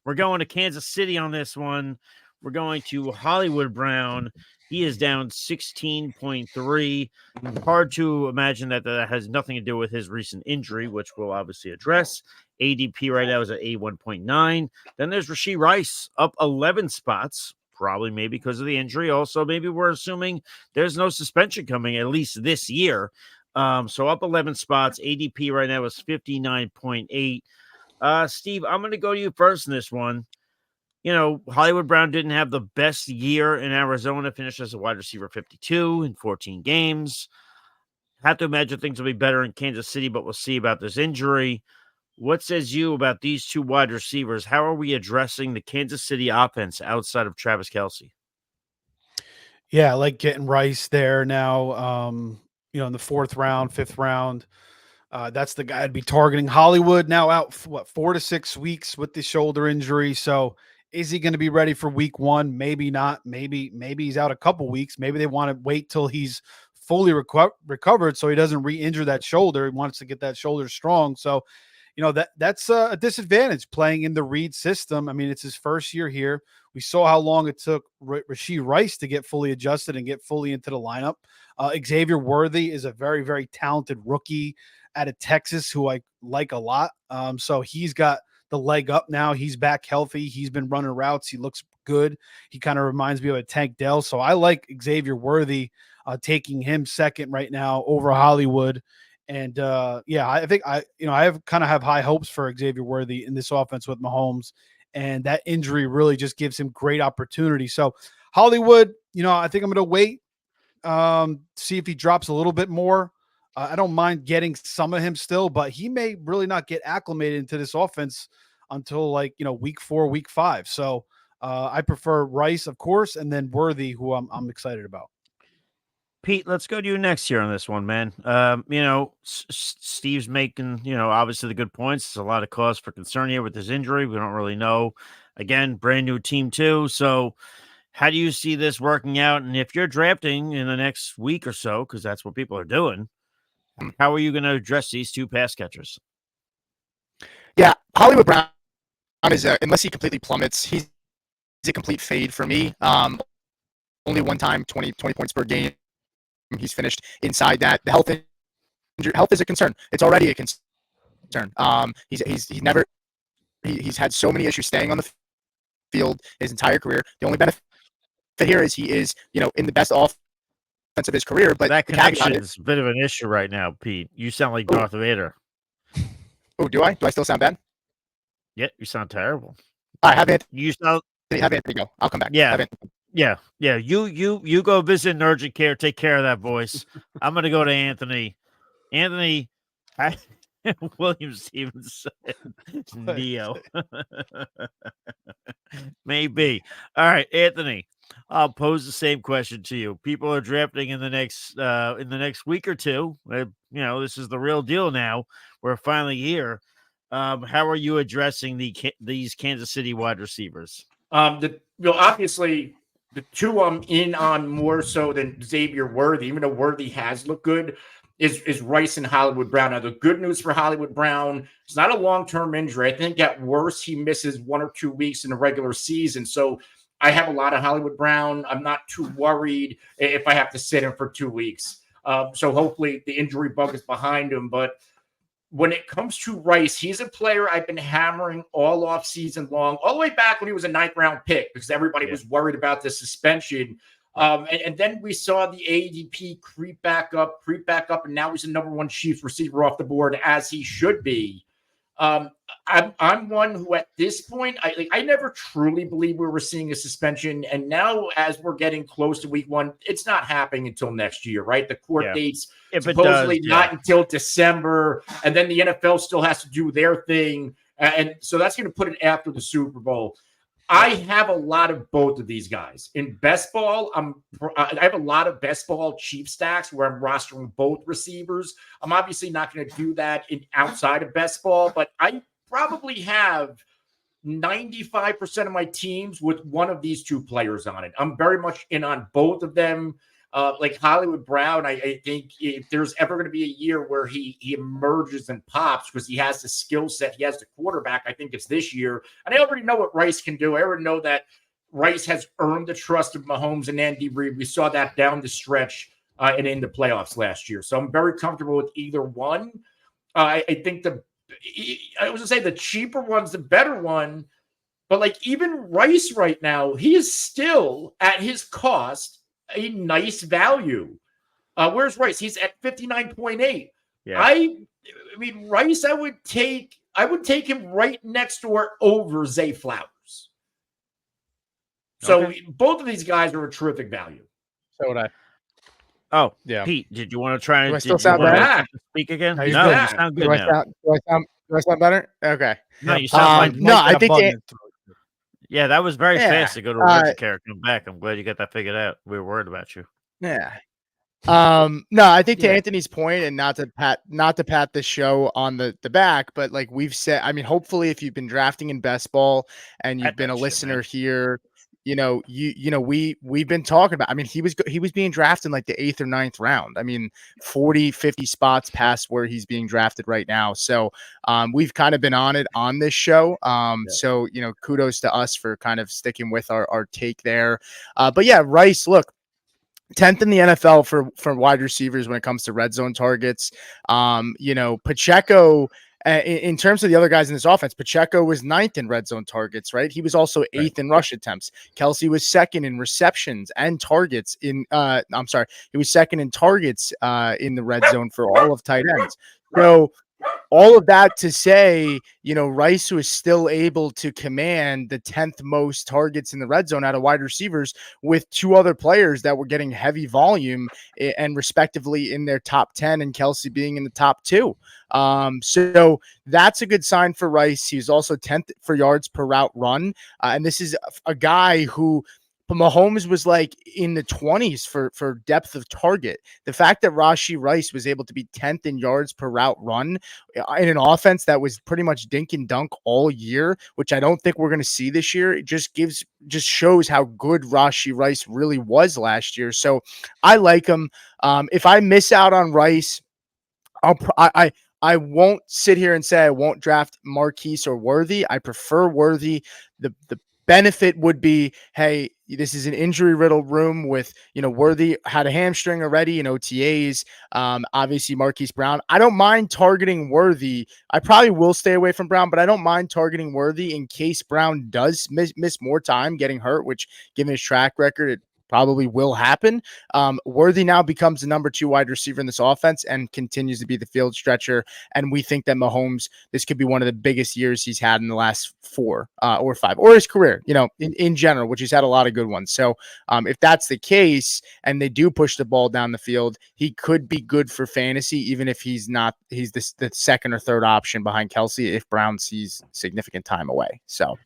We're going to Kansas City on this one. We're going to Hollywood Brown. He is down 16.3. Hard to imagine that has nothing to do with his recent injury, which we'll obviously address. ADP right now is at A1.9. Then there's Rashee Rice up 11 spots, probably maybe because of the injury. Also, maybe we're assuming there's no suspension coming, at least this year. So up 11 spots. ADP right now is 59.8. Steve, I'm going to go to you first in this one. Hollywood Brown didn't have the best year in Arizona, finished as a wide receiver 52 in 14 games. Have to imagine things will be better in Kansas City, but we'll see about this injury. What says you about these two wide receivers? How are we addressing the Kansas City offense outside of Travis Kelce? Yeah, I like getting Rice there now, in the 4th round, 5th round. That's the guy I'd be targeting. Hollywood now out, 4 to 6 weeks with the shoulder injury. So is he going to be ready for week 1? Maybe not. Maybe he's out a couple weeks. Maybe they want to wait till he's fully recovered so he doesn't re-injure that shoulder. He wants to get that shoulder strong. So, that's a disadvantage playing in the Reed system. I mean, it's his first year here. We saw how long it took Rashee Rice to get fully adjusted and get fully into the lineup. Xavier Worthy is a very, very talented rookie out of Texas who I like a lot. So he's got the leg up now. He's back healthy. He's been running routes. He looks good. He kind of reminds me of a Tank Dell. So I like Xavier Worthy, taking him second right now over Hollywood. And I think I have high hopes for Xavier Worthy in this offense with Mahomes, and that injury really just gives him great opportunity. So Hollywood, I think I'm going to wait, see if he drops a little bit more. I don't mind getting some of him still, but he may really not get acclimated into this offense until week 4, week 5. So I prefer Rice, of course, and then Worthy, who I'm excited about. Pete, let's go to you next year on this one, man. Steve's making, obviously the good points. There's a lot of cause for concern here with this injury. We don't really know. Again, brand new team too. So how do you see this working out? And if you're drafting in the next week or so, because that's what people are doing, how are you going to address these two pass catchers? Yeah, Hollywood Brown is, unless he completely plummets, he's a complete fade for me. Only one time, 20 points per game. He's finished inside that. The health is a concern. It's already a concern. He's had so many issues staying on the field his entire career. The only benefit here is he is, in the best offense of his career. But that connection is a bit of an issue right now, Pete. You sound like Darth Vader. Oh, do I? Do I still sound bad? Yeah, you sound terrible. I have it. You sound. Have Anthony go. I'll come back. Yeah. Yeah. You go visit an urgent care. Take care of that voice. I'm going to go to Anthony. William Stevens Neo. Maybe. All right, Anthony. I'll pose the same question to you. People are drafting in the next week or two. This is the real deal now. We're finally here. How are you addressing these Kansas City wide receivers? Obviously, the two I'm in on more so than Xavier Worthy, even though Worthy has looked good, is Rice and Hollywood Brown. Now, the good news for Hollywood Brown, it's not a long-term injury. I think at worst, he misses 1 or 2 weeks in the regular season. So I have a lot of Hollywood Brown. I'm not too worried if I have to sit him for 2 weeks. So hopefully the injury bug is behind him. But when it comes to Rice, he's a player I've been hammering all off season long, all the way back when he was a 9th round pick, because everybody was worried about the suspension. And then we saw the ADP creep back up, and now he's the number 1 Chiefs receiver off the board, as he should be. I'm one who at this point, I never truly believed we were seeing a suspension. And now as we're getting close to week 1, it's not happening until next year, right? The court dates supposedly not until December. And then the NFL still has to do their thing. And so that's going to put it after the Super Bowl. I have a lot of both of these guys. In best ball, I have a lot of best ball cheap stacks where I'm rostering both receivers. I'm obviously not going to do that outside of best ball, but I probably have 95% of my teams with one of these two players on it. I'm very much in on both of them. Like Hollywood Brown, I think if there's ever going to be a year where he emerges and pops because he has the skill set, he has the quarterback, I think it's this year. And I already know what Rice can do. I already know that Rice has earned the trust of Mahomes and Andy Reid. We saw that down the stretch and in the playoffs last year. So I'm very comfortable with either one. I think I was going to say the cheaper one's the better one. But like even Rice right now, he is still at his cost a nice value. Where's Rice? He's at 59.8. Yeah. I mean Rice, I would take him right next door over Zay Flowers. So both of these guys are a terrific value. So would I. Oh, yeah. Pete, did you want to try Do I and still sound better? speak again? No, No, you're you good. sound good Do I now. sound better? Okay. No, you sound like no, I think yeah, that was very Yeah, fast to go to emergency care and come back. I'm glad you got that figured out. We were worried about you. yeah. No, I think to Yeah. Anthony's point, and not to pat the show on the back, but like we've said, I mean, hopefully if you've been drafting in best ball and you've Pat been that a shit, listener man. here, we've been talking about, I mean, he was being drafted in like the 8th or 9th round. I mean, 40, 50 spots past where he's being drafted right now. So we've kind of been on it on this show. So, kudos to us for kind of sticking with our take there. But yeah, Rice, look, 10th in the NFL for wide receivers when it comes to red zone targets. Pacheco, in terms of the other guys in this offense, Pacheco was 9th in red zone targets, right? He was also 8th in rush attempts. Kelsey was 2nd in receptions and targets he was 2nd in targets in the red zone for all of tight ends. So all of that to say, Rice was still able to command the 10th most targets in the red zone out of wide receivers with 2 other players that were getting heavy volume and respectively in their top 10 and Kelsey being in the top 2. So that's a good sign for Rice. He was also 10th for yards per route run. And this is a guy who Mahomes was like in the 20s for depth of target. The fact that Rashee Rice was able to be 10th in yards per route run in an offense that was pretty much dink and dunk all year, which I don't think we're going to see this year, it just shows how good Rashee Rice really was last year. So I like him. If I miss out on Rice, I won't sit here and say I won't draft Marquise or Worthy. I prefer Worthy. The benefit would be, hey, this is an injury-riddled room with, Worthy had a hamstring already in OTAs. Obviously, Marquise Brown. I don't mind targeting Worthy. I probably will stay away from Brown, but I don't mind targeting Worthy in case Brown does miss more time getting hurt, which, given his track record, it probably will happen. Worthy now becomes the number 2 wide receiver in this offense and continues to be the field stretcher. And we think that Mahomes, this could be one of the biggest years he's had in the last 4 or 5 or his career, in general, which he's had a lot of good ones. So if that's the case and they do push the ball down the field, he could be good for fantasy, even if he's the 2nd or 3rd option behind Kelsey if Brown sees significant time away. So